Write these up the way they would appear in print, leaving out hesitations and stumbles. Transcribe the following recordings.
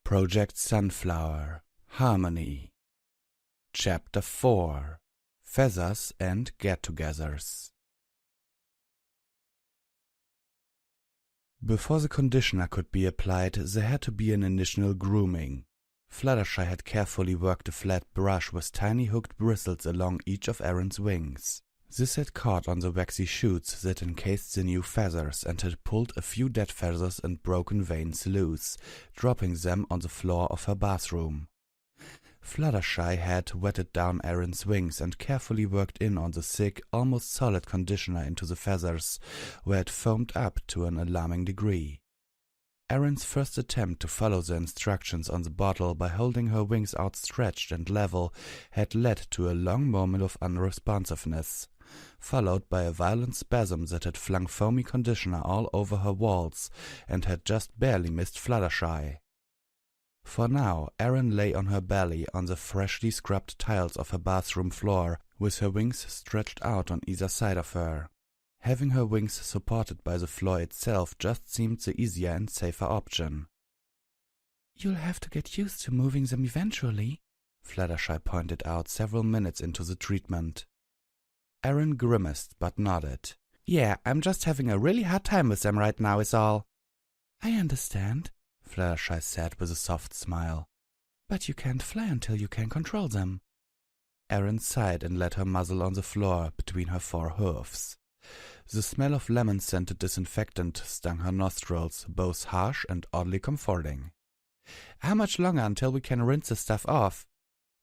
Project Sunflower, Harmony. Chapter 4, Feathers and Get-togethers. Before the conditioner could be applied, there had to be an initial grooming. Fluttershy had carefully worked a flat brush with tiny hooked bristles along each of Erin's wings. This had caught on the waxy shoots that encased the new feathers and had pulled a few dead feathers and broken veins loose, dropping them on the floor of her bathroom. Fluttershy had wetted down Erin's wings and carefully worked in on the thick, almost solid conditioner into the feathers, where it foamed up to an alarming degree. Erin's first attempt to follow the instructions on the bottle by holding her wings outstretched and level had led to a long moment of unresponsiveness, followed by a violent spasm that had flung foamy conditioner all over her walls and had just barely missed Fluttershy. For now, Erin lay on her belly on the freshly scrubbed tiles of her bathroom floor, with her wings stretched out on either side of her. Having her wings supported by the floor itself just seemed the easier and safer option. "You'll have to get used to moving them eventually," Fluttershy pointed out several minutes into the treatment. Erin grimaced but nodded. "Yeah, I'm just having a really hard time with them right now is all." "I understand," Fluttershy said with a soft smile. "But you can't fly until you can control them." Erin sighed and let her muzzle on the floor between her four hoofs. The smell of lemon-scented disinfectant stung her nostrils, both harsh and oddly comforting. "How much longer until we can rinse the stuff off?"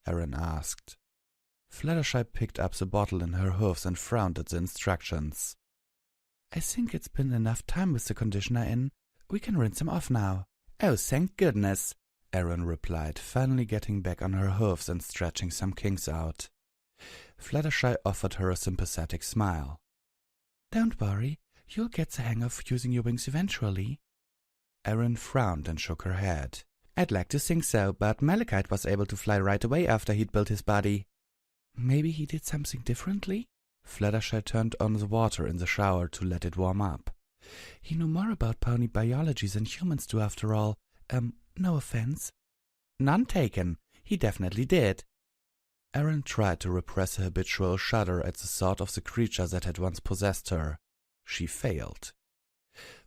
Erin asked. Fluttershy picked up the bottle in her hoofs and frowned at the instructions. "I think it's been enough time with the conditioner in. We can rinse them off now." "Oh, thank goodness," Erin replied, finally getting back on her hoofs and stretching some kinks out. Fluttershy offered her a sympathetic smile. "Don't worry, you'll get the hang of using your wings eventually." Erin frowned and shook her head. "I'd like to think so, but Malachite was able to fly right away after he'd built his body." "Maybe he did something differently?" Fluttershy turned on the water in the shower to let it warm up. "He knew more about pony biology than humans do after all. No offense." "None taken. He definitely did." Erin tried to repress a habitual shudder at the thought of the creature that had once possessed her. She failed.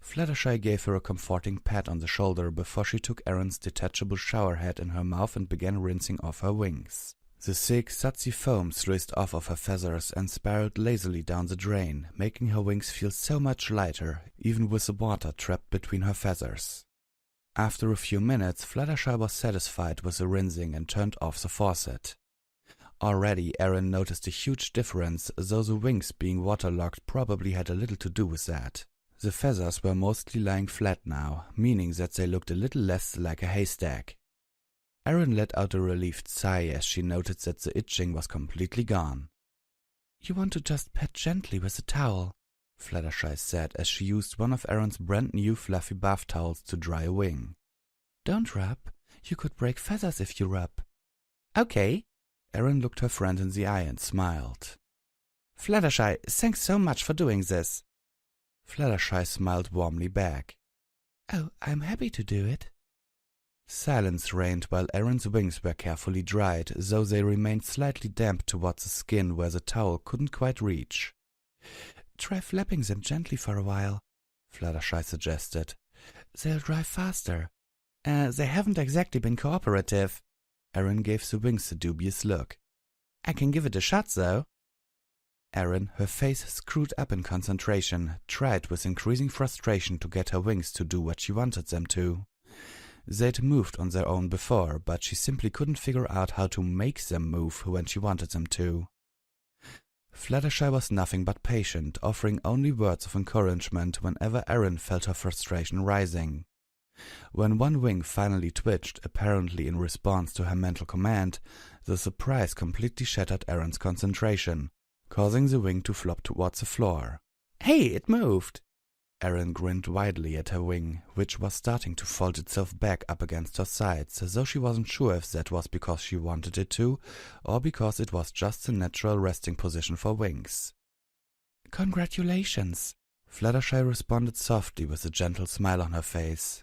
Fluttershy gave her a comforting pat on the shoulder before she took Erin's detachable shower head in her mouth and began rinsing off her wings. The thick, sudsy foam slizzed off of her feathers and spiraled lazily down the drain, making her wings feel so much lighter, even with the water trapped between her feathers. After a few minutes, Fluttershy was satisfied with the rinsing and turned off the faucet. Already, Erin noticed a huge difference, though the wings being waterlogged probably had a little to do with that. The feathers were mostly lying flat now, meaning that they looked a little less like a haystack. Erin let out a relieved sigh as she noted that the itching was completely gone. "You want to just pat gently with a towel," Fluttershy said as she used one of Erin's brand-new fluffy bath towels to dry a wing. "Don't rub. You could break feathers if you rub." "Okay." Erin looked her friend in the eye and smiled. "Fluttershy, thanks so much for doing this." Fluttershy smiled warmly back. "Oh, I'm happy to do it." Silence reigned while Erin's wings were carefully dried, though they remained slightly damp towards the skin where the towel couldn't quite reach. "Try flapping them gently for a while," Fluttershy suggested. "They'll dry faster." They haven't exactly been cooperative." Erin gave the wings a dubious look. "I can give it a shot, though." Erin, her face screwed up in concentration, tried with increasing frustration to get her wings to do what she wanted them to. They'd moved on their own before, but she simply couldn't figure out how to make them move when she wanted them to. Fluttershy was nothing but patient, offering only words of encouragement whenever Erin felt her frustration rising. When one wing finally twitched, apparently in response to her mental command, the surprise completely shattered Erin's concentration, causing the wing to flop towards the floor. "Hey, it moved!" Erin grinned widely at her wing, which was starting to fold itself back up against her sides, as though she wasn't sure if that was because she wanted it to, or because it was just the natural resting position for wings. "Congratulations!" Fluttershy responded softly with a gentle smile on her face.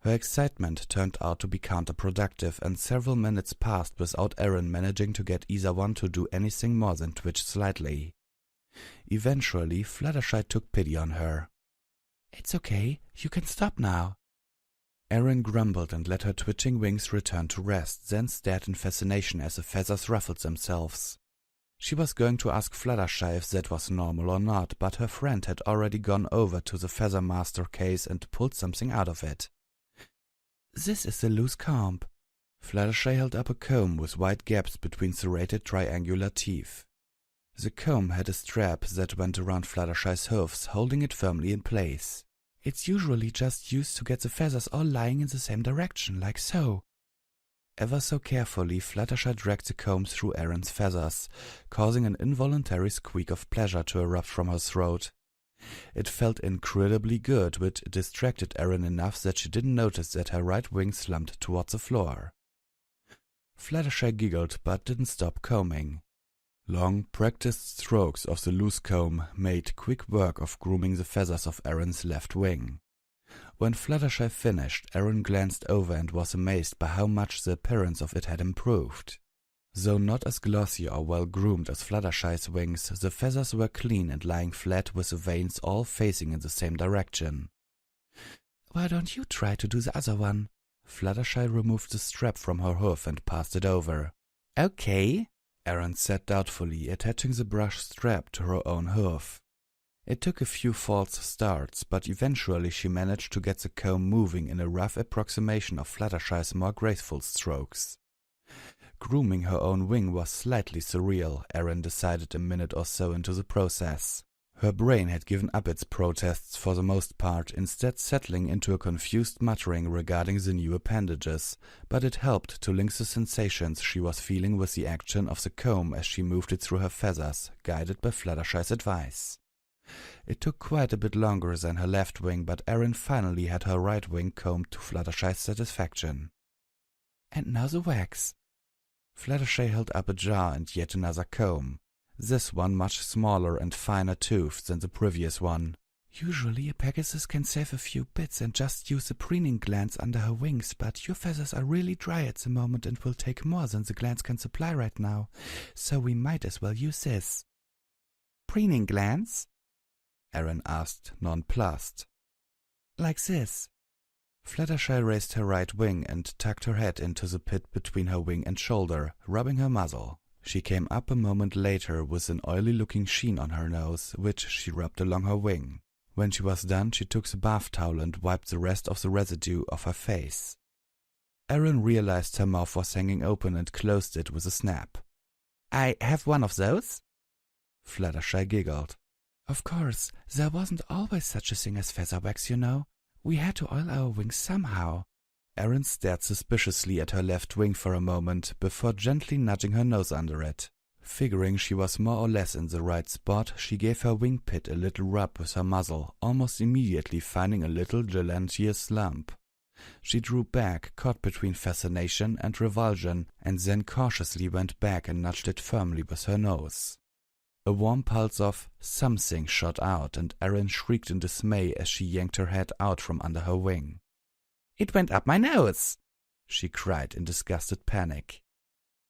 Her excitement turned out to be counterproductive, and several minutes passed without Erin managing to get either one to do anything more than twitch slightly. Eventually, Fluttershy took pity on her. "It's okay, you can stop now." Erin grumbled and let her twitching wings return to rest, then stared in fascination as the feathers ruffled themselves. She was going to ask Fluttershy if that was normal or not, but her friend had already gone over to the Feather Master case and pulled something out of it. "This is the loose comb." Fluttershy held up a comb with wide gaps between serrated triangular teeth. The comb had a strap that went around Fluttershy's hooves, holding it firmly in place. "It's usually just used to get the feathers all lying in the same direction, like so." Ever so carefully, Fluttershy dragged the comb through Erin's feathers, causing an involuntary squeak of pleasure to erupt from her throat. It felt incredibly good, which distracted Erin enough that she didn't notice that her right wing slumped towards the floor. Fluttershy giggled but didn't stop combing. Long, practiced strokes of the loose comb made quick work of grooming the feathers of Erin's left wing. When Fluttershy finished, Erin glanced over and was amazed by how much the appearance of it had improved. Though not as glossy or well-groomed as Fluttershy's wings, the feathers were clean and lying flat with the veins all facing in the same direction. "Why don't you try to do the other one?" Fluttershy removed the strap from her hoof and passed it over. "Okay," Erin said doubtfully, attaching the brush strap to her own hoof. It took a few false starts, but eventually she managed to get the comb moving in a rough approximation of Fluttershy's more graceful strokes. Grooming her own wing was slightly surreal, Erin decided a minute or so into the process. Her brain had given up its protests for the most part, instead settling into a confused muttering regarding the new appendages, but it helped to link the sensations she was feeling with the action of the comb as she moved it through her feathers, guided by Fluttershy's advice. It took quite a bit longer than her left wing, but Erin finally had her right wing combed to Fluttershy's satisfaction. "And now the wax." Fluttershy held up a jar and yet another comb, this one much smaller and finer toothed than the previous one. "Usually a Pegasus can save a few bits and just use the preening glands under her wings, but your feathers are really dry at the moment and will take more than the glands can supply right now, so we might as well use this." "Preening glands?" Erin asked, nonplussed. "Like this." Fluttershy raised her right wing and tucked her head into the pit between her wing and shoulder, rubbing her muzzle. She came up a moment later with an oily-looking sheen on her nose, which she rubbed along her wing. When she was done, she took the bath towel and wiped the rest of the residue off her face. Erin realized her mouth was hanging open and closed it with a snap. "I have one of those?" Fluttershy giggled. "Of course, there wasn't always such a thing as feather wax, you know. We had to oil our wings somehow." Erin stared suspiciously at her left wing for a moment before gently nudging her nose under it. Figuring she was more or less in the right spot, she gave her wing pit a little rub with her muzzle, almost immediately finding a little gelatinous lump. She drew back, caught between fascination and revulsion, and then cautiously went back and nudged it firmly with her nose. A warm pulse of something shot out, and Erin shrieked in dismay as she yanked her head out from under her wing. "It went up my nose!" she cried in disgusted panic.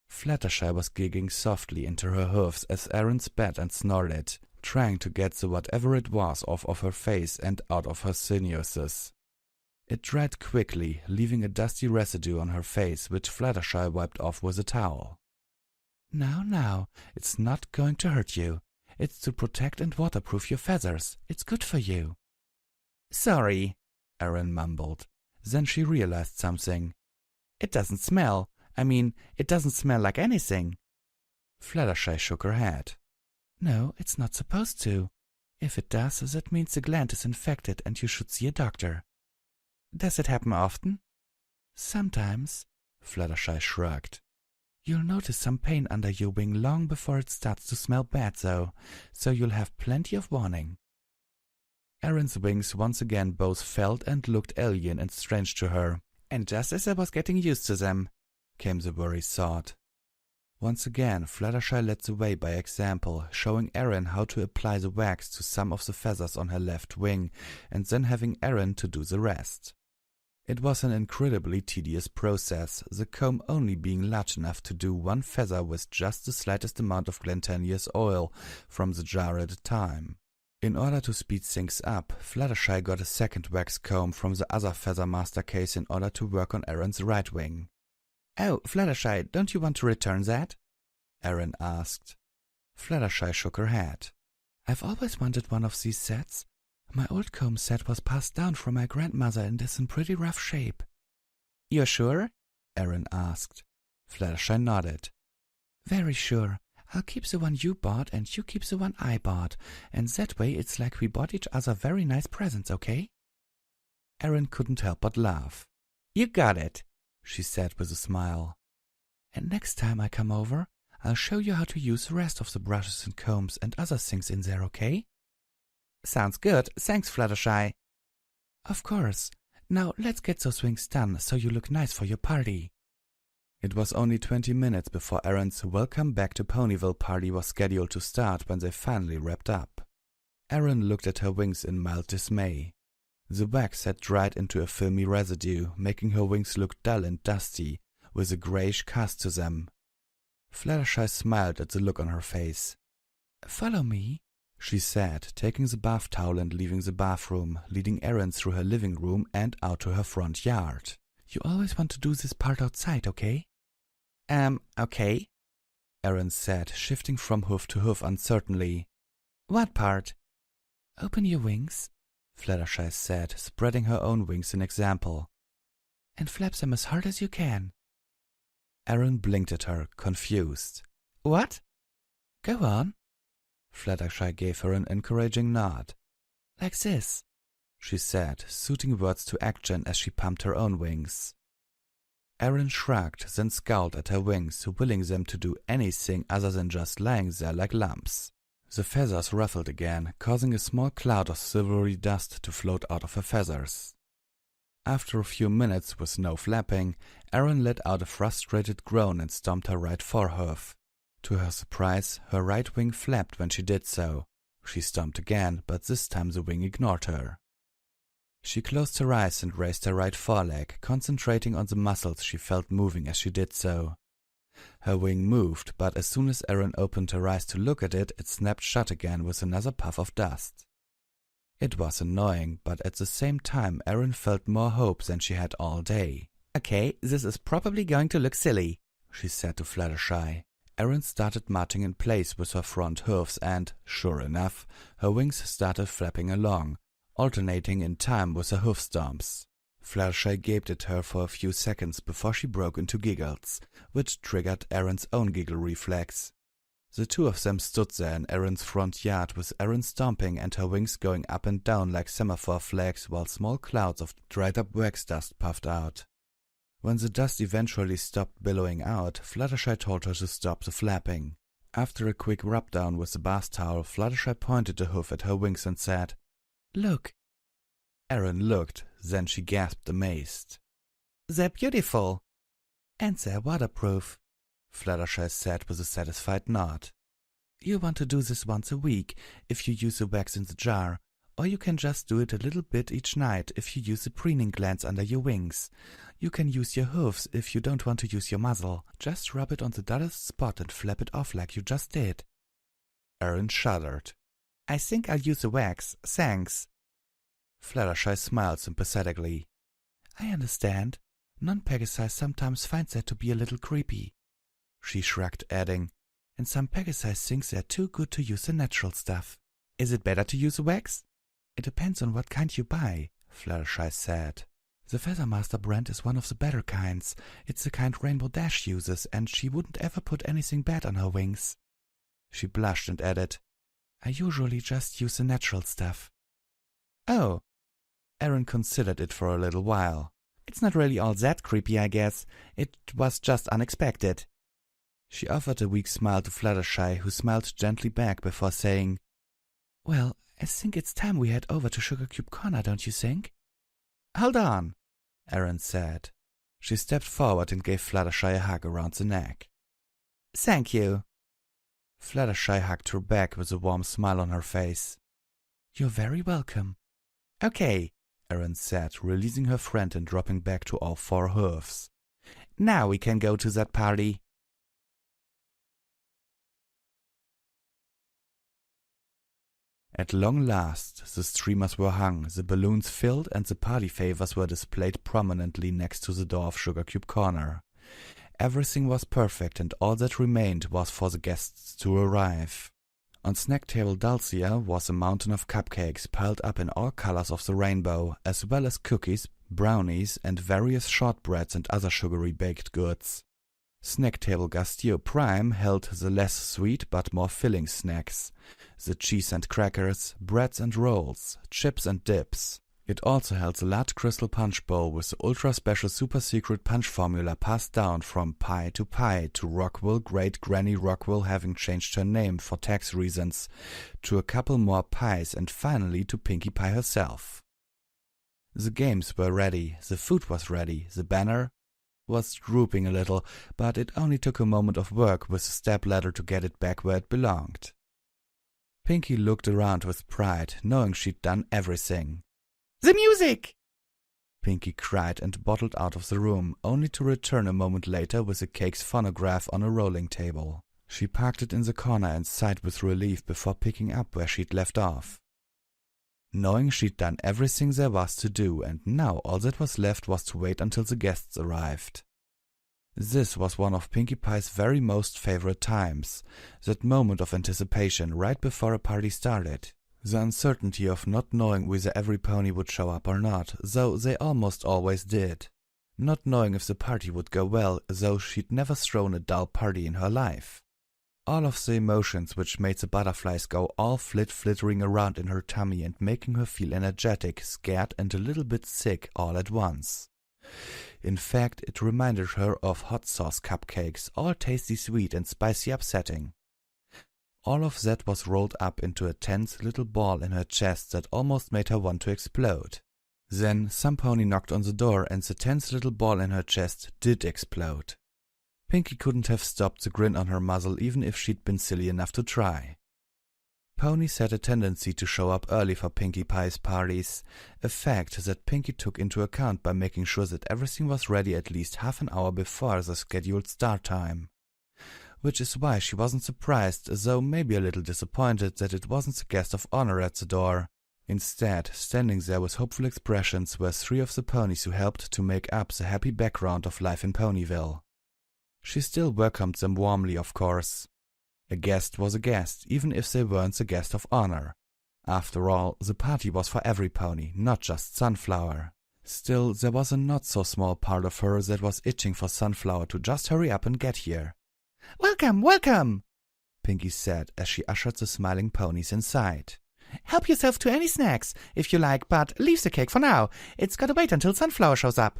Fluttershy was giggling softly into her hoofs as Erin spat and snorted, trying to get the whatever it was off of her face and out of her sinuses. It dried quickly, leaving a dusty residue on her face, which Fluttershy wiped off with a towel. Now, it's not going to hurt you. It's to protect and waterproof your feathers. It's good for you." "Sorry," Erin mumbled. Then she realized something. "It doesn't smell. It doesn't smell like anything." Fluttershy shook her head. "No, it's not supposed to. If it does, that means the gland is infected and you should see a doctor." "Does it happen often?" "Sometimes," Fluttershy shrugged. "You'll notice some pain under your wing long before it starts to smell bad, though, so you'll have plenty of warning." Erin's wings once again both felt and looked alien and strange to her, and just as I was getting used to them, came the worried thought. Once again, Fluttershy led the way by example, showing Erin how to apply the wax to some of the feathers on her left wing, and then having Erin to do the rest. It was an incredibly tedious process, the comb only being large enough to do one feather with just the slightest amount of glantaneous oil from the jar at a time. In order to speed things up, Fluttershy got a second wax comb from the other feather master case in order to work on Aaron's right wing. "Oh, Fluttershy, don't you want to return that?" Aaron asked. Fluttershy shook her head. "I've always wanted one of these sets. My old comb set was passed down from my grandmother and is in pretty rough shape." "You're sure?" Aaron asked. Fluttershy nodded. "Very sure. I'll keep the one you bought and you keep the one I bought, and that way it's like we bought each other very nice presents, okay?" Aaron couldn't help but laugh. "You got it," she said with a smile. "And next time I come over, I'll show you how to use the rest of the brushes and combs and other things in there, okay?" "Sounds good. Thanks, Fluttershy." "Of course. Now let's get those wings done so you look nice for your party." It was only 20 minutes before Aaron's Welcome Back to Ponyville party was scheduled to start when they finally wrapped up. Aaron looked at her wings in mild dismay. The wax had dried into a filmy residue, making her wings look dull and dusty, with a grayish cast to them. Fluttershy smiled at the look on her face. "Follow me," she said, taking the bath towel and leaving the bathroom, leading Aaron through her living room and out to her front yard. "You always want to do this part outside, okay?" Okay," Aaron said, shifting from hoof to hoof uncertainly. "What part?" "Open your wings," Fluttershy said, spreading her own wings in example, "and flap them as hard as you can." Aaron blinked at her, confused. "What?" "Go on." Fluttershy gave her an encouraging nod. "Like this," she said, suiting words to action as she pumped her own wings. Aaron shrugged, then scowled at her wings, willing them to do anything other than just lying there like lumps. The feathers ruffled again, causing a small cloud of silvery dust to float out of her feathers. After a few minutes with no flapping, Aaron let out a frustrated groan and stomped her right forehoof. To her surprise, her right wing flapped when she did so. She stomped again, but this time the wing ignored her. She closed her eyes and raised her right foreleg, concentrating on the muscles she felt moving as she did so. Her wing moved, but as soon as Aaron opened her eyes to look at it, it snapped shut again with another puff of dust. It was annoying, but at the same time Aaron felt more hope than she had all day. "Okay, this is probably going to look silly," she said to Fluttershy. Aaron started marching in place with her front hoofs and, sure enough, her wings started flapping along, alternating in time with her hoof stomps. Fluttershy gaped at her for a few seconds before she broke into giggles, which triggered Aaron's own giggle reflex. The two of them stood there in Aaron's front yard with Aaron stomping and her wings going up and down like semaphore flags while small clouds of dried-up wax dust puffed out. When the dust eventually stopped billowing out, Fluttershy told her to stop the flapping. After a quick rub-down with the bath towel, Fluttershy pointed a hoof at her wings and said, "Look." Aaron looked, then she gasped amazed. "They're beautiful." "And they're waterproof," Fluttershy said with a satisfied nod. "You want to do this once a week if you use the wax in the jar, or you can just do it a little bit each night if you use the preening glands under your wings. You can use your hooves if you don't want to use your muzzle. Just rub it on the dullest spot and flap it off like you just did." Aaron shuddered. "I think I'll use the wax, thanks." Fluttershy smiled sympathetically. "I understand. Non-Pegasi sometimes finds that to be a little creepy." She shrugged, adding, "And some Pegasi thinks they're too good to use the natural stuff." "Is it better to use the wax?" "It depends on what kind you buy," Fluttershy said. "The Feathermaster brand is one of the better kinds. It's the kind Rainbow Dash uses, and she wouldn't ever put anything bad on her wings." She blushed and added, "I usually just use the natural stuff." "Oh." Aaron considered it for a little while. "It's not really all that creepy, I guess. It was just unexpected." She offered a weak smile to Fluttershy, who smiled gently back before saying, "Well, I think it's time we head over to Sugar Cube Corner, don't you think?" "Hold on," Aaron said. She stepped forward and gave Fluttershy a hug around the neck. "Thank you." Fluttershy hugged her back with a warm smile on her face. "You're very welcome." "Okay," Erin said, releasing her friend and dropping back to all four hooves. "Now we can go to that party." At long last, the streamers were hung, the balloons filled, and the party favors were displayed prominently next to the door of Sugar Cube Corner. Everything was perfect, and all that remained was for the guests to arrive. On snack table Dulcia was a mountain of cupcakes piled up in all colors of the rainbow, as well as cookies, brownies, and various shortbreads and other sugary baked goods. Snack table Gastio Prime held the less sweet but more filling snacks, the cheese and crackers, breads and rolls, chips and dips. It also held the large crystal punch bowl with the ultra-special super-secret punch formula passed down from pie to Rockwell Great Granny Rockwell having changed her name for tax reasons, to a couple more pies, and finally to Pinkie Pie herself. The games were ready, the food was ready, the banner was drooping a little, but it only took a moment of work with the stepladder to get it back where it belonged. Pinkie looked around with pride, knowing she'd done everything. "The music!" Pinkie cried and bottled out of the room, only to return a moment later with the cake's phonograph on a rolling table. She parked it in the corner and sighed with relief before picking up where she'd left off. Knowing she'd done everything there was to do, and now all that was left was to wait until the guests arrived. This was one of Pinkie Pie's very most favorite times, that moment of anticipation right before a party started. The uncertainty of not knowing whether every pony would show up or not, though they almost always did. Not knowing if the party would go well, though she'd never thrown a dull party in her life. All of the emotions which made the butterflies go all flittering around in her tummy and making her feel energetic, scared and a little bit sick all at once. In fact, it reminded her of hot sauce cupcakes, all tasty sweet and spicy upsetting. All of that was rolled up into a tense little ball in her chest that almost made her want to explode. Then some pony knocked on the door and the tense little ball in her chest did explode. Pinkie couldn't have stopped the grin on her muzzle even if she'd been silly enough to try. Ponies had a tendency to show up early for Pinkie Pie's parties, a fact that Pinkie took into account by making sure that everything was ready at least half an hour before the scheduled start time. Which is why she wasn't surprised, though maybe a little disappointed, that it wasn't the guest of honor at the door. Instead, standing there with hopeful expressions were three of the ponies who helped to make up the happy background of life in Ponyville. She still welcomed them warmly, of course. A guest was a guest, even if they weren't the guest of honor. After all, the party was for every pony, not just Sunflower. Still, there was a not-so-small part of her that was itching for Sunflower to just hurry up and get here. "Welcome, welcome!" Pinkie said as she ushered the smiling ponies inside. "Help yourself to any snacks, if you like, but leave the cake for now. It's gotta wait until Sunflower shows up."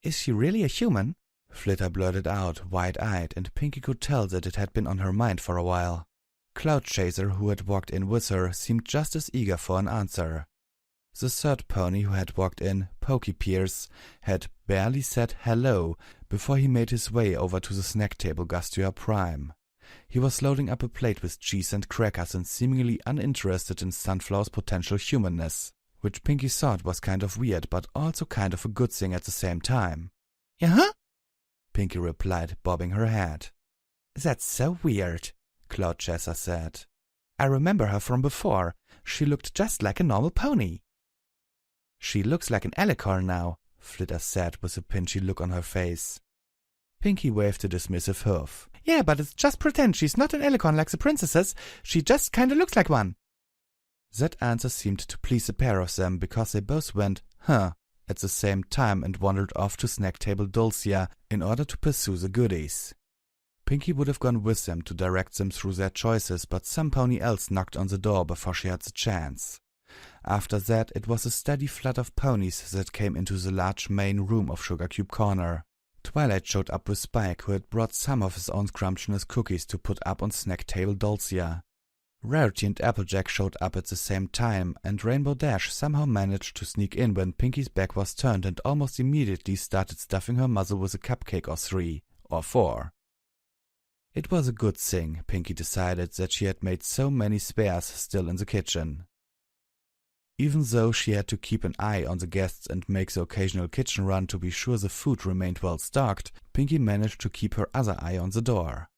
"Is she really a human?" Flitter blurted out, wide-eyed, and Pinkie could tell that it had been on her mind for a while. Cloud Chaser, who had walked in with her, seemed just as eager for an answer. The third pony who had walked in, Pokey Pierce, had barely said hello before he made his way over to the snack table Gastio Prime. He was loading up a plate with cheese and crackers and seemingly uninterested in Sunflower's potential humanness, which Pinkie thought was kind of weird but also kind of a good thing at the same time. "Yeah?" Pinkie replied, bobbing her head. "That's so weird," Cloud Chaser said. "I remember her from before. She looked just like a normal pony." "She looks like an alicorn now," Flitter said with a pinchy look on her face. Pinkie waved a dismissive hoof. "Yeah, but it's just pretend. She's not an alicorn like the princesses. She just kinda looks like one." That answer seemed to please a pair of them because they both went, "Huh," at the same time and wandered off to snack table Dulcia in order to pursue the goodies. Pinkie would have gone with them to direct them through their choices, but some pony else knocked on the door before she had the chance. After that, it was a steady flood of ponies that came into the large main room of Sugar Cube Corner. Twilight showed up with Spike, who had brought some of his own scrumptious cookies to put up on snack table Dulcia. Rarity and Applejack showed up at the same time, and Rainbow Dash somehow managed to sneak in when Pinkie's back was turned and almost immediately started stuffing her muzzle with a cupcake or 3, or 4. It was a good thing, Pinkie decided, that she had made so many spares still in the kitchen. Even though she had to keep an eye on the guests and make the occasional kitchen run to be sure the food remained well stocked, Pinky managed to keep her other eye on the door.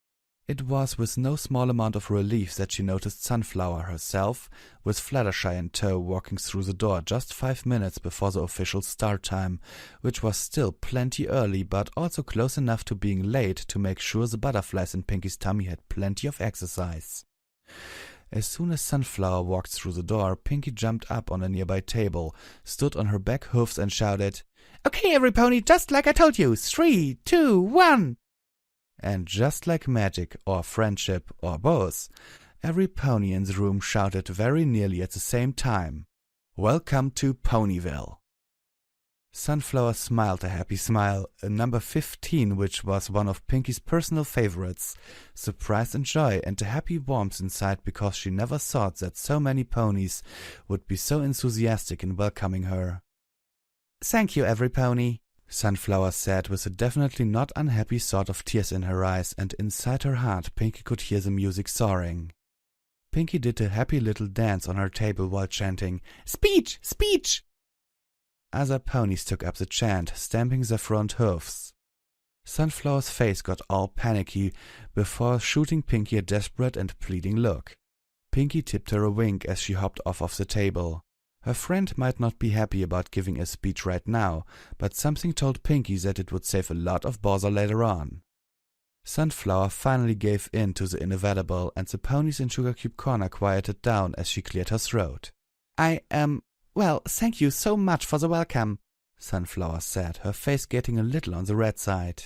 It was with no small amount of relief that she noticed Sunflower herself, with Fluttershy in tow, walking through the door just 5 minutes before the official start time, which was still plenty early but also close enough to being late to make sure the butterflies in Pinky's tummy had plenty of exercise. As soon as Sunflower walked through the door, Pinky jumped up on a nearby table, stood on her back hoofs and shouted, "Okay, every pony, just like I told you! 3, 2, 1! And just like magic, or friendship, or both, every pony in the room shouted very nearly at the same time, "Welcome to Ponyville!" Sunflower smiled a happy smile, a number 15 which was one of Pinky's personal favorites, surprise and joy and a happy warmth inside because she never thought that so many ponies would be so enthusiastic in welcoming her. "Thank you, every pony," Sunflower said with a definitely not unhappy sort of tears in her eyes, and inside her heart Pinky could hear the music soaring. Pinky did a happy little dance on her table while chanting, "Speech! Speech!" Other ponies took up the chant, stamping their front hoofs. Sunflower's face got all panicky before shooting Pinky a desperate and pleading look. Pinky tipped her a wink as she hopped off of the table. Her friend might not be happy about giving a speech right now, but something told Pinky that it would save a lot of bother later on. Sunflower finally gave in to the inevitable, and the ponies in Sugar Cube Corner quieted down as she cleared her throat. Well, thank you so much for the welcome," Sunflower said, her face getting a little on the red side.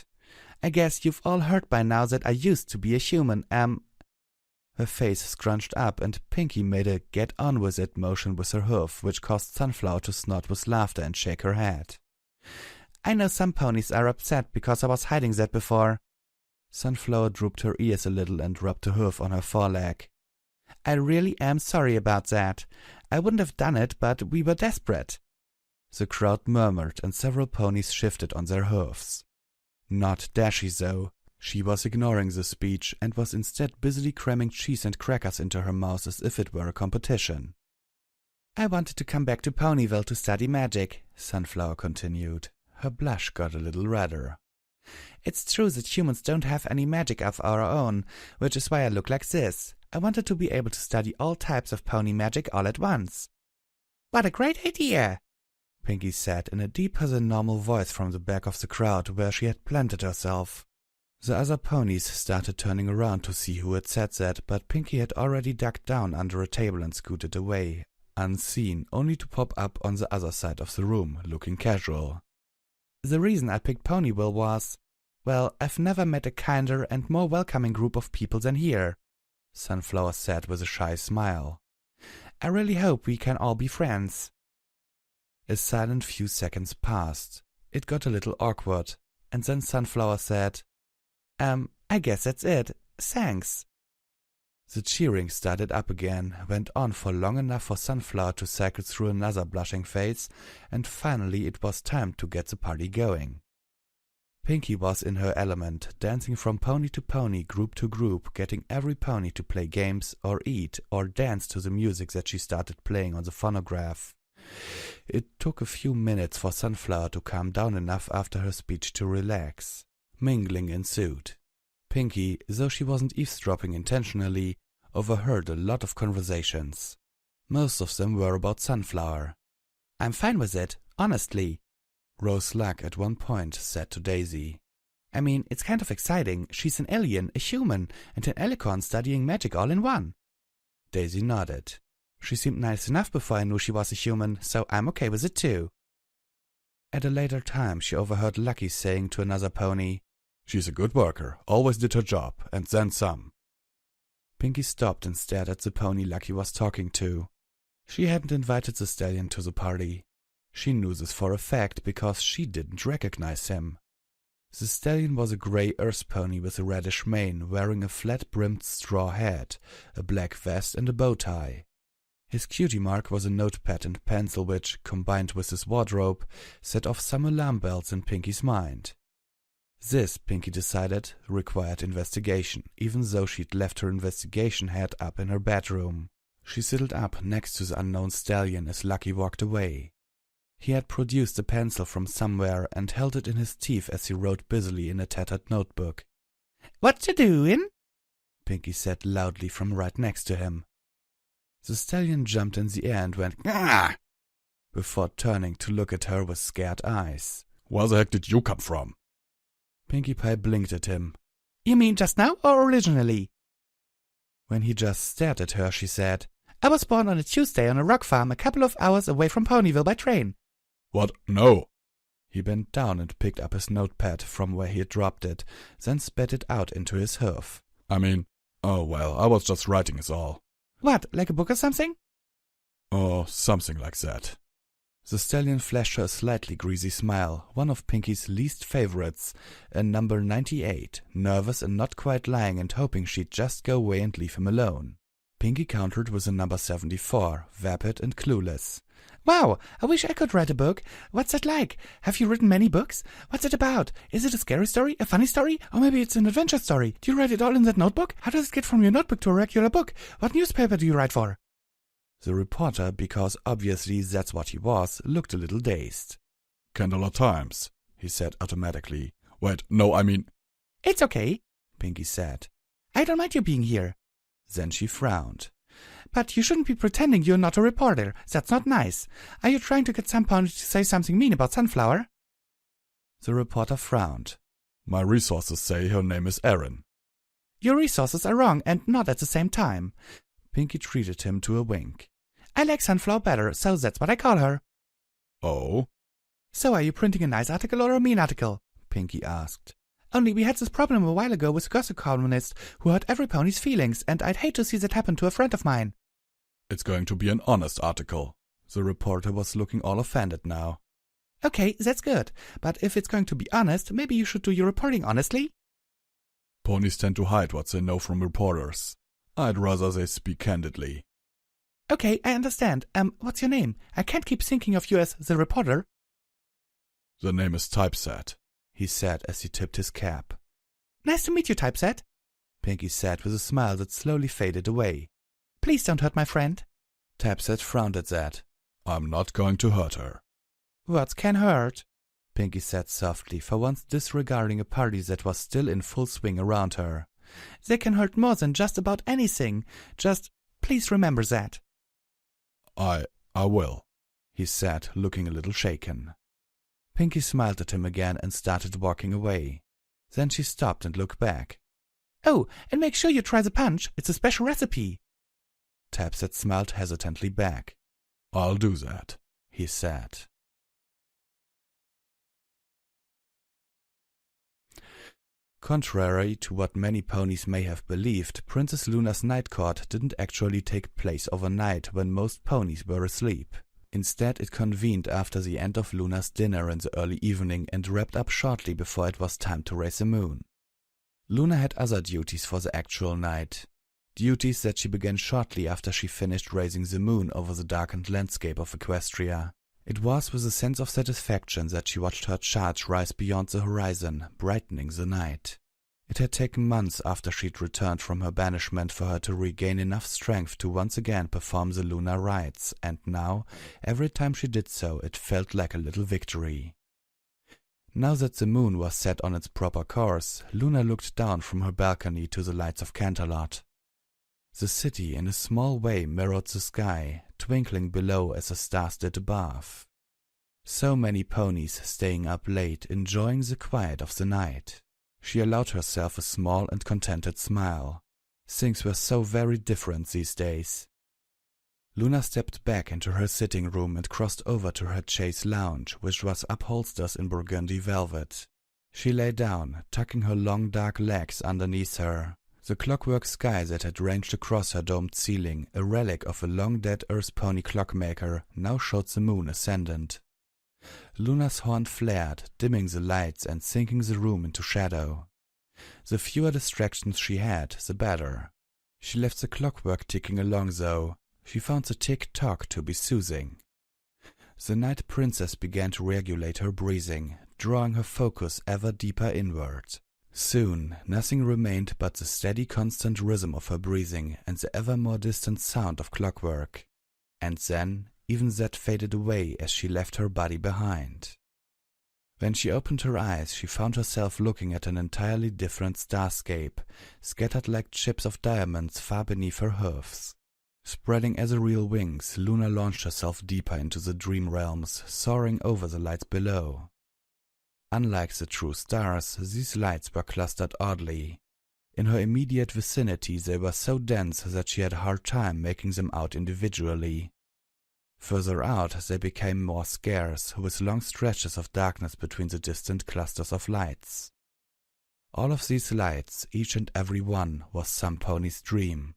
"I guess you've all heard by now that I used to be a human, Her face scrunched up, and Pinky made a get-on-with-it motion with her hoof, which caused Sunflower to snort with laughter and shake her head. "I know some ponies are upset because I was hiding that before." Sunflower drooped her ears a little and rubbed her hoof on her foreleg. "I really am sorry about that. I wouldn't have done it, but we were desperate." The crowd murmured, and several ponies shifted on their hoofs. Not Dashi, though. She was ignoring the speech and was instead busily cramming cheese and crackers into her mouth as if it were a competition. "I wanted to come back to Ponyville to study magic," Sunflower continued. Her blush got a little redder. "It's true that humans don't have any magic of our own, which is why I look like this. I wanted to be able to study all types of pony magic all at once." "What a great idea!" Pinky said in a deeper than normal voice from the back of the crowd where she had planted herself. The other ponies started turning around to see who had said that, but Pinky had already ducked down under a table and scooted away, unseen, only to pop up on the other side of the room, looking casual. "The reason I picked Ponyville was, well, I've never met a kinder and more welcoming group of people than here," Sunflower said with a shy smile. "I really hope we can all be friends." A silent few seconds passed. It got a little awkward, and then Sunflower said, I guess that's it. Thanks." The cheering started up again, went on for long enough for Sunflower to cycle through another blushing phase, and finally it was time to get the party going. Pinky was in her element, dancing from pony to pony, group to group, getting every pony to play games, or eat, or dance to the music that she started playing on the phonograph. It took a few minutes for Sunflower to calm down enough after her speech to relax. Mingling ensued. Pinky, though she wasn't eavesdropping intentionally, overheard a lot of conversations. Most of them were about Sunflower. "I'm fine with it, honestly," Rose Luck at one point said to Daisy. "I mean, it's kind of exciting. She's an alien, a human, and an alicorn studying magic all in one." Daisy nodded. "She seemed nice enough before I knew she was a human, so I'm okay with it too." At a later time, she overheard Lucky saying to another pony, "She's a good worker, always did her job, and then some." Pinky stopped and stared at the pony Lucky was talking to. She hadn't invited the stallion to the party. She knew this for a fact because she didn't recognize him. The stallion was a gray earth pony with a reddish mane, wearing a flat-brimmed straw hat, a black vest and a bow tie. His cutie mark was a notepad and pencil which, combined with his wardrobe, set off some alarm bells in Pinky's mind. This, Pinky decided, required investigation, even though she'd left her investigation hat up in her bedroom. She sidled up next to the unknown stallion as Lucky walked away. He had produced a pencil from somewhere and held it in his teeth as he wrote busily in a tattered notebook. "What you doin'?" Pinky said loudly from right next to him. The stallion jumped in the air and went, "Gah!" before turning to look at her with scared eyes. "Where the heck did you come from?" Pinkie Pie blinked at him. "You mean just now or originally?" When he just stared at her, she said, "I was born on a Tuesday on a rock farm a couple of hours away from Ponyville by train." "What? No." He bent down and picked up his notepad from where he had dropped it, then spat it out into his hoof. "I mean, oh well, I was just writing is all." "What, like a book or something?" "Oh, something like that." The stallion flashed her a slightly greasy smile, one of Pinkie's least favorites, a number 98, nervous and not quite lying and hoping she'd just go away and leave him alone. Pinkie countered with a number 74, vapid and clueless. "Wow, I wish I could write a book. What's it like? Have you written many books? What's it about? Is it a scary story, a funny story, or maybe it's an adventure story? Do you write it all in that notebook? How does it get from your notebook to a regular book? What newspaper do you write for?" The reporter, because obviously that's what he was, looked a little dazed. "Candler Times," he said automatically. "Wait, no, I mean—" "It's okay," Pinkie said. "I don't mind you being here." Then she frowned. "But you shouldn't be pretending you're not a reporter. That's not nice. Are you trying to get some pony to say something mean about Sunflower?" The reporter frowned. "My resources say her name is Erin." "Your resources are wrong and not at the same time." Pinkie treated him to a wink. "I like Sunflower better, so that's what I call her." "Oh?" "So are you printing a nice article or a mean article?" Pinkie asked. "Only we had this problem a while ago with a gossip columnist who hurt every pony's feelings, and I'd hate to see that happen to a friend of mine." "It's going to be an honest article." The reporter was looking all offended now. "Okay, that's good. But if it's going to be honest, maybe you should do your reporting honestly." "Ponies tend to hide what they know from reporters. I'd rather they speak candidly." "Okay, I understand. What's your name? I can't keep thinking of you as the reporter." "The name is Typeset," he said as he tipped his cap. "Nice to meet you, Typeset," Pinkie said with a smile that slowly faded away. "Please don't hurt my friend." Typeset frowned at that. "I'm not going to hurt her." "Words can hurt," Pinkie said softly, for once disregarding a party that was still in full swing around her. "They can hurt more than just about anything. Just please remember that." I will," he said, looking a little shaken. Pinkie smiled at him again and started walking away. Then she stopped and looked back. "Oh, and make sure you try the punch. It's a special recipe." Typeset smiled hesitantly back. "I'll do that," he said. Contrary to what many ponies may have believed, Princess Luna's night court didn't actually take place overnight when most ponies were asleep. Instead, it convened after the end of Luna's dinner in the early evening and wrapped up shortly before it was time to raise the moon. Luna had other duties for the actual night. Duties that she began shortly after she finished raising the moon over the darkened landscape of Equestria. It was with a sense of satisfaction that she watched her charge rise beyond the horizon, brightening the night. It had taken months after she'd returned from her banishment for her to regain enough strength to once again perform the lunar rites, and now, every time she did so, it felt like a little victory. Now that the moon was set on its proper course, Luna looked down from her balcony to the lights of Canterlot. The city in a small way mirrored the sky, twinkling below as the stars did above. So many ponies staying up late, enjoying the quiet of the night. She allowed herself a small and contented smile. Things were so very different these days. Luna stepped back into her sitting room and crossed over to her chaise lounge, which was upholstered in burgundy velvet. She lay down, tucking her long dark legs underneath her. The clockwork sky that had ranged across her domed ceiling, a relic of a long-dead Earth pony clockmaker, now showed the moon ascendant. Luna's horn flared, dimming the lights and sinking the room into shadow. The fewer distractions she had, the better. She left the clockwork ticking along, though. She found the tick-tock to be soothing. The night princess began to regulate her breathing, drawing her focus ever deeper inward. Soon nothing remained but the steady constant rhythm of her breathing and the ever more distant sound of clockwork. And then even that faded away as she left her body behind. When she opened her eyes, she found herself looking at an entirely different starscape, scattered like chips of diamonds far beneath her hoofs. Spreading ethereal wings, Luna launched herself deeper into the dream realms, soaring over the lights below. Unlike the true stars, these lights were clustered oddly. In her immediate vicinity they were so dense that she had a hard time making them out individually. Further out they became more scarce, with long stretches of darkness between the distant clusters of lights. All of these lights, each and every one, was some pony's dream.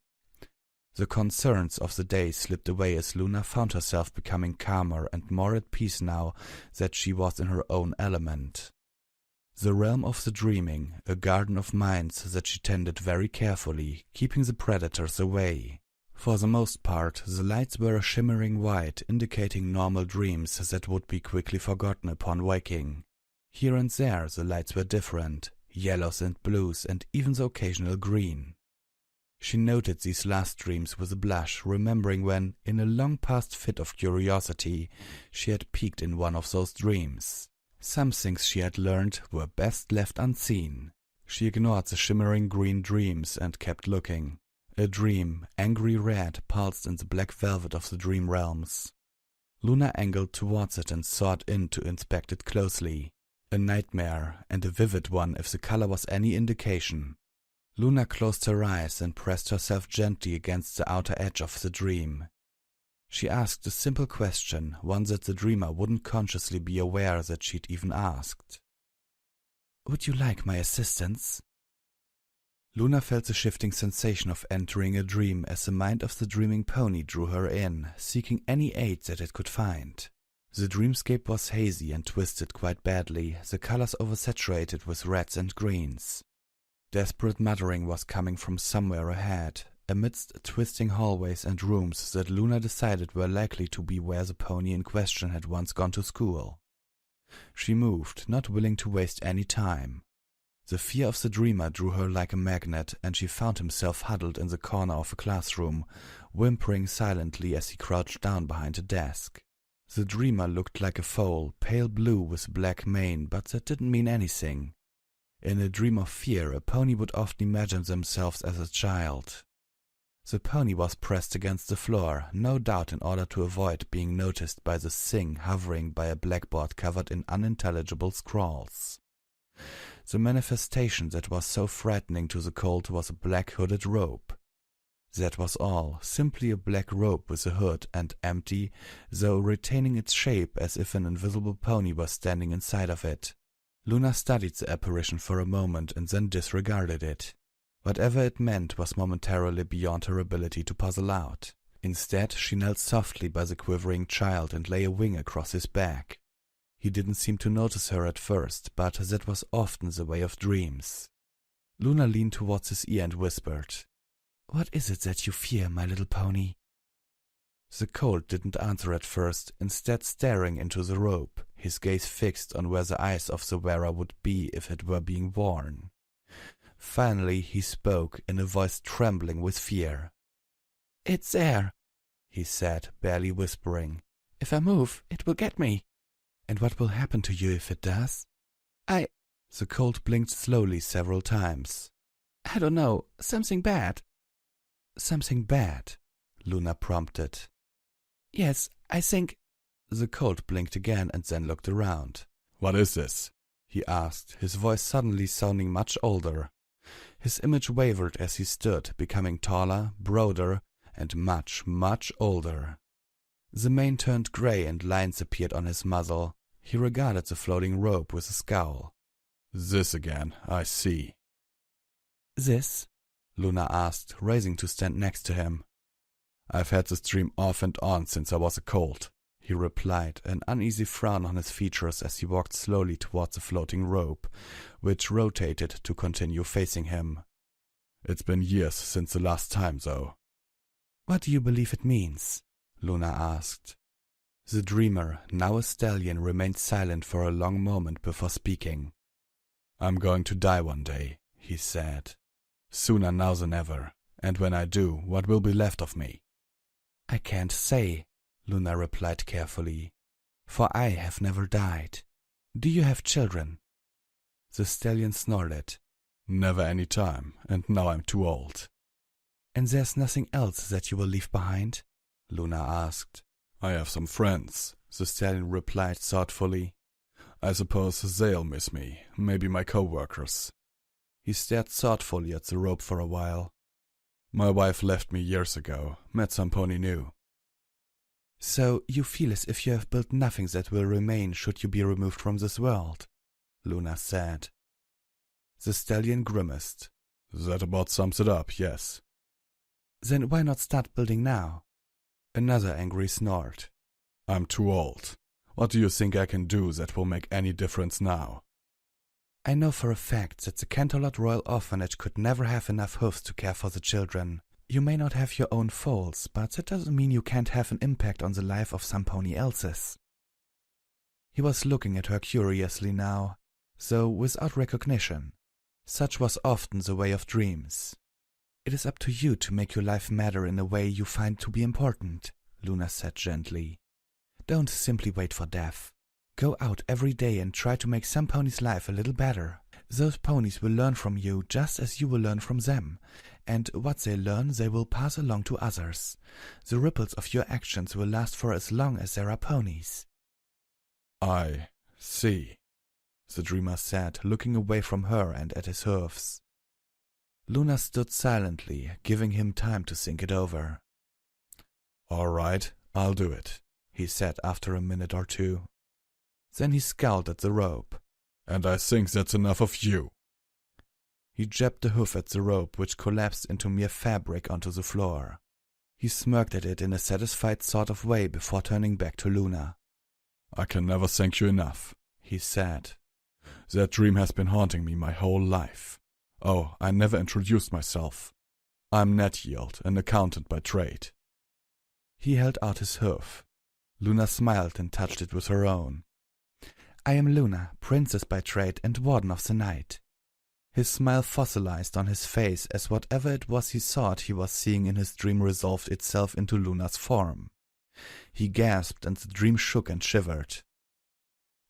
The concerns of the day slipped away as Luna found herself becoming calmer and more at peace now that she was in her own element. The realm of the dreaming, a garden of minds that she tended very carefully, keeping the predators away. For the most part, the lights were a shimmering white, indicating normal dreams that would be quickly forgotten upon waking. Here and there the lights were different, yellows and blues and even the occasional green. She noted these last dreams with a blush, remembering when, in a long-past fit of curiosity, she had peeked in one of those dreams. Some things she had learned were best left unseen. She ignored the shimmering green dreams and kept looking. A dream, angry red, pulsed in the black velvet of the dream realms. Luna angled towards it and sought in to inspect it closely. A nightmare, and a vivid one if the color was any indication. Luna closed her eyes and pressed herself gently against the outer edge of the dream. She asked a simple question, one that the dreamer wouldn't consciously be aware that she'd even asked. "Would you like my assistance?" Luna felt the shifting sensation of entering a dream as the mind of the dreaming pony drew her in, seeking any aid that it could find. The dreamscape was hazy and twisted quite badly, the colors oversaturated with reds and greens. Desperate muttering was coming from somewhere ahead, amidst twisting hallways and rooms that Luna decided were likely to be where the pony in question had once gone to school. She moved, not willing to waste any time. The fear of the dreamer drew her like a magnet, and she found himself huddled in the corner of a classroom, whimpering silently as he crouched down behind a desk. The dreamer looked like a foal, pale blue with black mane, but that didn't mean anything. In a dream of fear, a pony would often imagine themselves as a child. The pony was pressed against the floor, no doubt in order to avoid being noticed by the thing hovering by a blackboard covered in unintelligible scrawls. The manifestation that was so frightening to the colt was a black hooded robe. That was all, simply a black robe with a hood and empty, though retaining its shape as if an invisible pony was standing inside of it. Luna studied the apparition for a moment and then disregarded it. Whatever it meant was momentarily beyond her ability to puzzle out. Instead, she knelt softly by the quivering child and lay a wing across his back. He didn't seem to notice her at first, but that was often the way of dreams. Luna leaned towards his ear and whispered, "What is it that you fear, my little pony?" The colt didn't answer at first, instead staring into the robe, his gaze fixed on where the eyes of the wearer would be if it were being worn. Finally he spoke in a voice trembling with fear. "It's there," he said, barely whispering. "If I move, it will get me." "And what will happen to you if it does?" The colt blinked slowly several times. "I don't know. Something bad." "Something bad?" Luna prompted. "Yes, I think—" The colt blinked again and then looked around. "What is this?" he asked, his voice suddenly sounding much older. His image wavered as he stood, becoming taller, broader, and much, much older. The mane turned gray and lines appeared on his muzzle. He regarded the floating robe with a scowl. "This again, I see." "This?" Luna asked, raising to stand next to him. "I've had this dream off and on since I was a colt," he replied, an uneasy frown on his features as he walked slowly towards the floating robe, which rotated to continue facing him. "It's been years since the last time, though." "What do you believe it means?" Luna asked. The dreamer, now a stallion, remained silent for a long moment before speaking. I'm going to die one day, he said. Sooner now than ever, and when I do, what will be left of me? I can't say, Luna replied carefully, for I have never died. Do you have children? The stallion snorted. Never any time, and now I'm too old. And there's nothing else that you will leave behind? Luna asked. I have some friends, the stallion replied thoughtfully. I suppose they'll miss me, maybe my co-workers. He stared thoughtfully at the rope for a while. My wife left me years ago, met some pony new. So you feel as if you have built nothing that will remain should you be removed from this world, Luna said. The stallion grimaced. That about sums it up, yes. Then why not start building now? Another angry snort. I'm too old. What do you think I can do that will make any difference now? I know for a fact that the Canterlot Royal Orphanage could never have enough hoofs to care for the children. You may not have your own foals, but that doesn't mean you can't have an impact on the life of some pony else's. He was looking at her curiously now, though without recognition. Such was often the way of dreams. It is up to you to make your life matter in a way you find to be important, Luna said gently. Don't simply wait for death. Go out every day and try to make some pony's life a little better. Those ponies will learn from you just as you will learn from them, and what they learn they will pass along to others. The ripples of your actions will last for as long as there are ponies. I see, the dreamer said, looking away from her and at his hoofs. Luna stood silently, giving him time to think it over. All right, I'll do it, he said after a minute or two. Then he scowled at the rope. And I think that's enough of you. He jabbed the hoof at the rope, which collapsed into mere fabric onto the floor. He smirked at it in a satisfied sort of way before turning back to Luna. I can never thank you enough, he said. That dream has been haunting me my whole life. Oh, I never introduced myself. I'm Ned Yield, an accountant by trade. He held out his hoof. Luna smiled and touched it with her own. I am Luna, princess by trade and warden of the night. His smile fossilized on his face as whatever it was he thought he was seeing in his dream resolved itself into Luna's form. He gasped and the dream shook and shivered.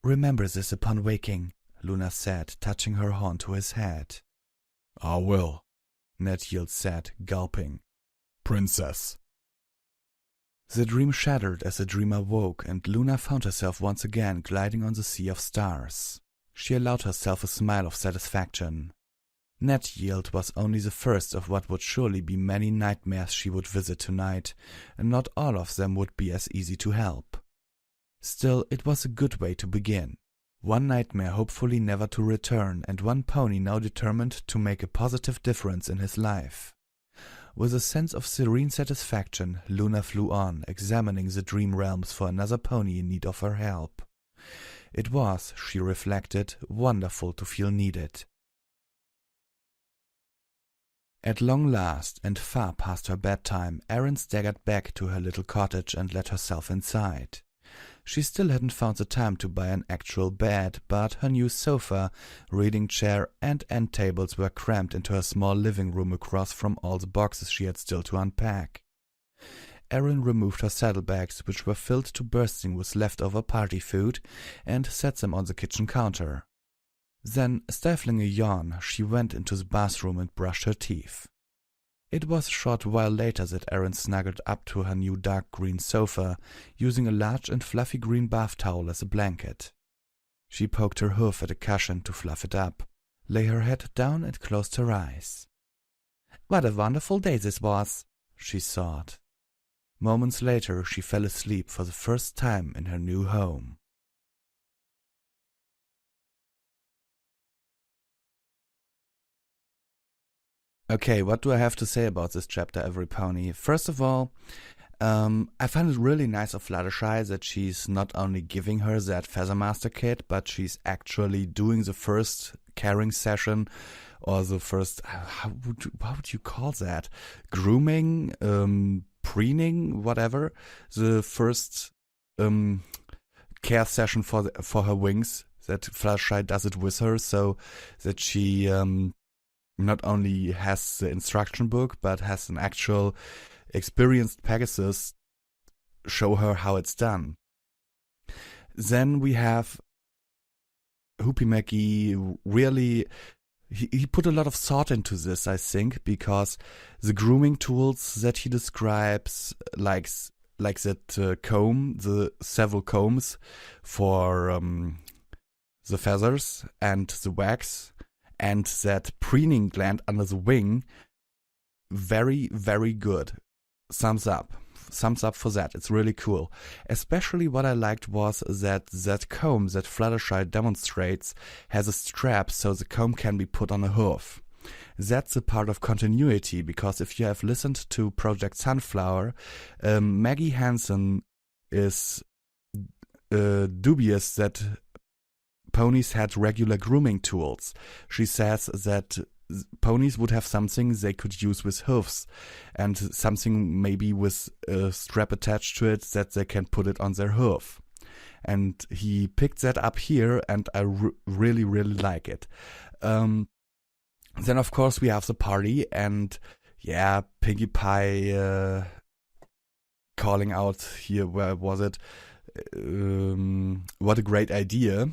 Remember this upon waking, Luna said, touching her horn to his head. I will, Ned Yield said, gulping. Princess. The dream shattered as the dreamer woke, and Luna found herself once again gliding on the sea of stars. She allowed herself a smile of satisfaction. Ned Yield was only the first of what would surely be many nightmares she would visit tonight, and not all of them would be as easy to help. Still, it was a good way to begin. One nightmare hopefully never to return, and one pony now determined to make a positive difference in his life. With a sense of serene satisfaction, Luna flew on, examining the dream realms for another pony in need of her help. It was, she reflected, wonderful to feel needed. At long last, and far past her bedtime, Erin staggered back to her little cottage and let herself inside. She still hadn't found the time to buy an actual bed, but her new sofa, reading chair, and end tables were crammed into her small living room across from all the boxes she had still to unpack. Erin removed her saddlebags, which were filled to bursting with leftover party food, and set them on the kitchen counter. Then, stifling a yawn, she went into the bathroom and brushed her teeth. It was a short while later that Erin snuggled up to her new dark green sofa, using a large and fluffy green bath towel as a blanket. She poked her hoof at a cushion to fluff it up, lay her head down and closed her eyes. "What a wonderful day this was," she thought. Moments later she fell asleep for the first time in her new home. Okay, what do I have to say about this chapter, Every Pony? First of all, I find it really nice of Fluttershy that she's not only giving her that Feathermaster kit, but she's actually doing the first caring session, or the first, what would you call that? Grooming, preening, whatever. The first care session for her wings. that Fluttershy does it with her, so that she not only has the instruction book, but has an actual experienced Pegasus show her how it's done. Then we have HoopyMcGee really... He put a lot of thought into this, I think, because the grooming tools that he describes, like that comb, the several combs for the feathers and the wax, and that preening gland under the wing, very, very good. Thumbs up for that. It's really cool. Especially what I liked was that comb that Fluttershy demonstrates has a strap so the comb can be put on a hoof. That's a part of continuity, because if you have listened to Project Sunflower, Maggie Hansen is dubious that ponies had regular grooming tools. She says that ponies would have something they could use with hoofs, and something maybe with a strap attached to it that they can put it on their hoof. And he picked that up here, and I really, really like it. Then, of course, we have the party, and yeah, Pinkie Pie calling out here, where was it? What a great idea,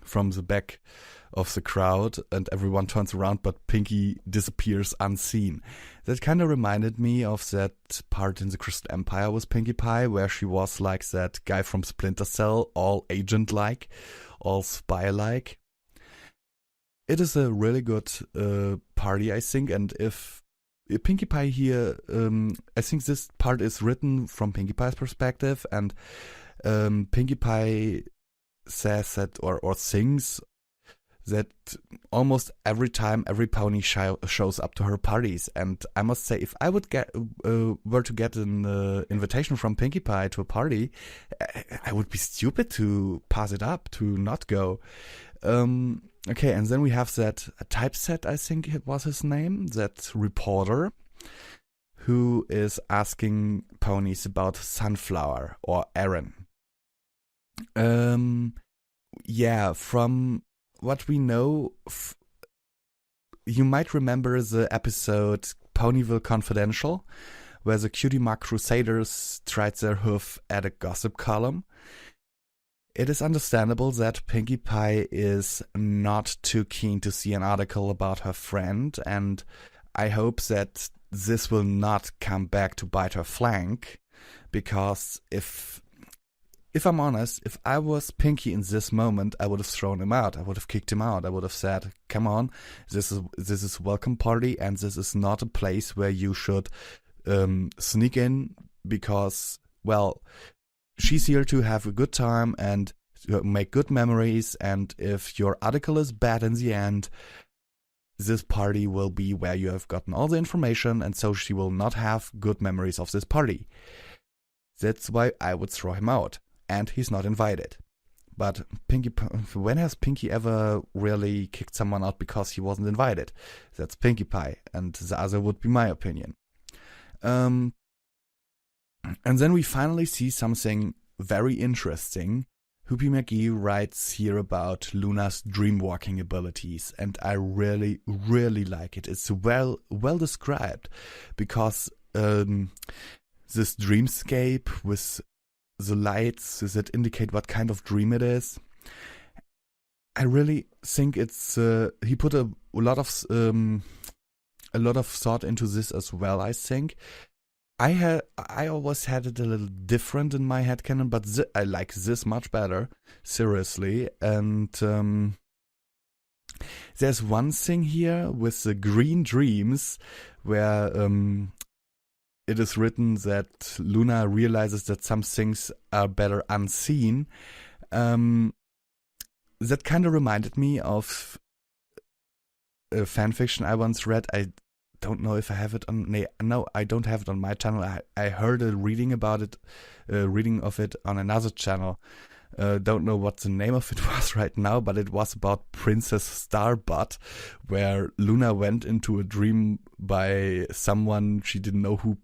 from the back of the crowd, and everyone turns around, but Pinkie disappears unseen. That kind of reminded me of that part in the Crystal Empire with Pinkie Pie, where she was like that guy from Splinter Cell, all agent-like, all spy-like. It is a really good party, I think, and if Pinkie Pie here, I think this part is written from Pinkie Pie's perspective, and Pinkie Pie says that, or sings that almost every time every pony shows up to her parties. And I must say, if I would were to get an invitation from Pinkie Pie to a party, I would be stupid to pass it up, to not go. Okay, and then we have that Typeset, I think it was his name, that reporter who is asking ponies about Sunflower or Aaron. Yeah, from what we know, you might remember the episode Ponyville Confidential, where the Cutie Mark Crusaders tried their hoof at a gossip column. It is understandable that Pinkie Pie is not too keen to see an article about her friend, and I hope that this will not come back to bite her flank, because if I'm honest, if I was Pinkie in this moment, I would have thrown him out. I would have kicked him out. I would have said, come on, this is a welcome party, and this is not a place where you should sneak in, because, well, she's here to have a good time and make good memories, and if your article is bad in the end, this party will be where you have gotten all the information, and so she will not have good memories of this party. That's why I would throw him out. And he's not invited. But when has Pinkie ever really kicked someone out because he wasn't invited? That's Pinkie Pie, and the other would be my opinion. And then we finally see something very interesting. HoopyMcGee writes here about Luna's dreamwalking abilities, and I really, really like it. It's well described, because this dreamscape with the lights that indicate what kind of dream it is, I really think it's he put a lot of thought into this as well. I think I always had it a little different in my headcanon, but I like this much better, seriously. And there's one thing here with the green dreams where it is written that Luna realizes that some things are better unseen. That kind of reminded me of a fanfiction I once read. I don't know if I have it on... No, I don't have it on my channel. I heard a reading of it on another channel. Don't know what the name of it was right now, but it was about Princess Starbutt, where Luna went into a dream by someone she didn't know who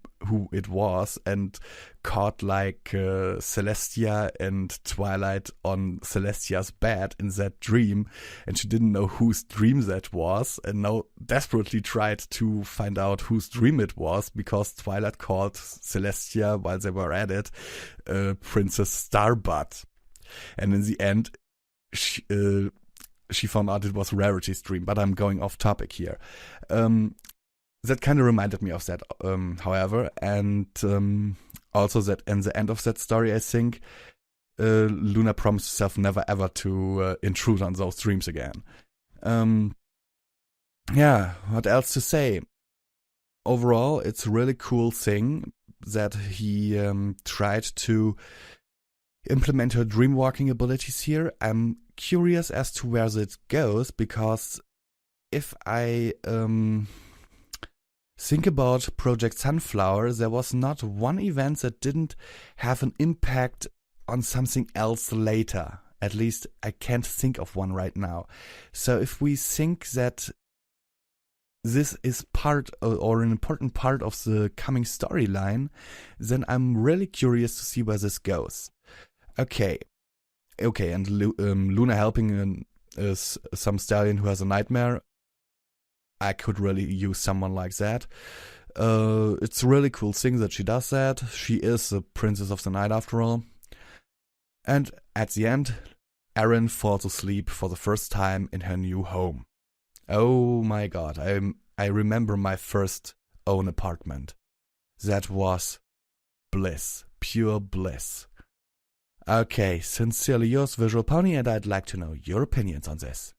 it was, and caught like Celestia and Twilight on Celestia's bed in that dream, and she didn't know whose dream that was, and now desperately tried to find out whose dream it was, because Twilight called Celestia, while they were at it, Princess Starbutt. And in the end, she found out it was Rarity's dream, but I'm going off topic here. That kind of reminded me of that, however, and also that in the end of that story, I think Luna promised herself never ever to intrude on those dreams again. Yeah, what else to say? Overall, it's a really cool thing that he tried to implement her dreamwalking abilities here. I'm curious as to where it goes, because if I think about Project Sunflower, there was not one event that didn't have an impact on something else later. At least I can't think of one right now. So if we think that this is part or an important part of the coming storyline, then I'm really curious to see where this goes. Okay, and Luna helping some stallion who has a nightmare. I could really use someone like that. It's a really cool thing that she does that. She is the princess of the night after all. And at the end, Erin falls asleep for the first time in her new home. Oh my god, I remember my first own apartment. That was bliss, pure bliss. Okay, sincerely yours, Visual Pony, and I'd like to know your opinions on this.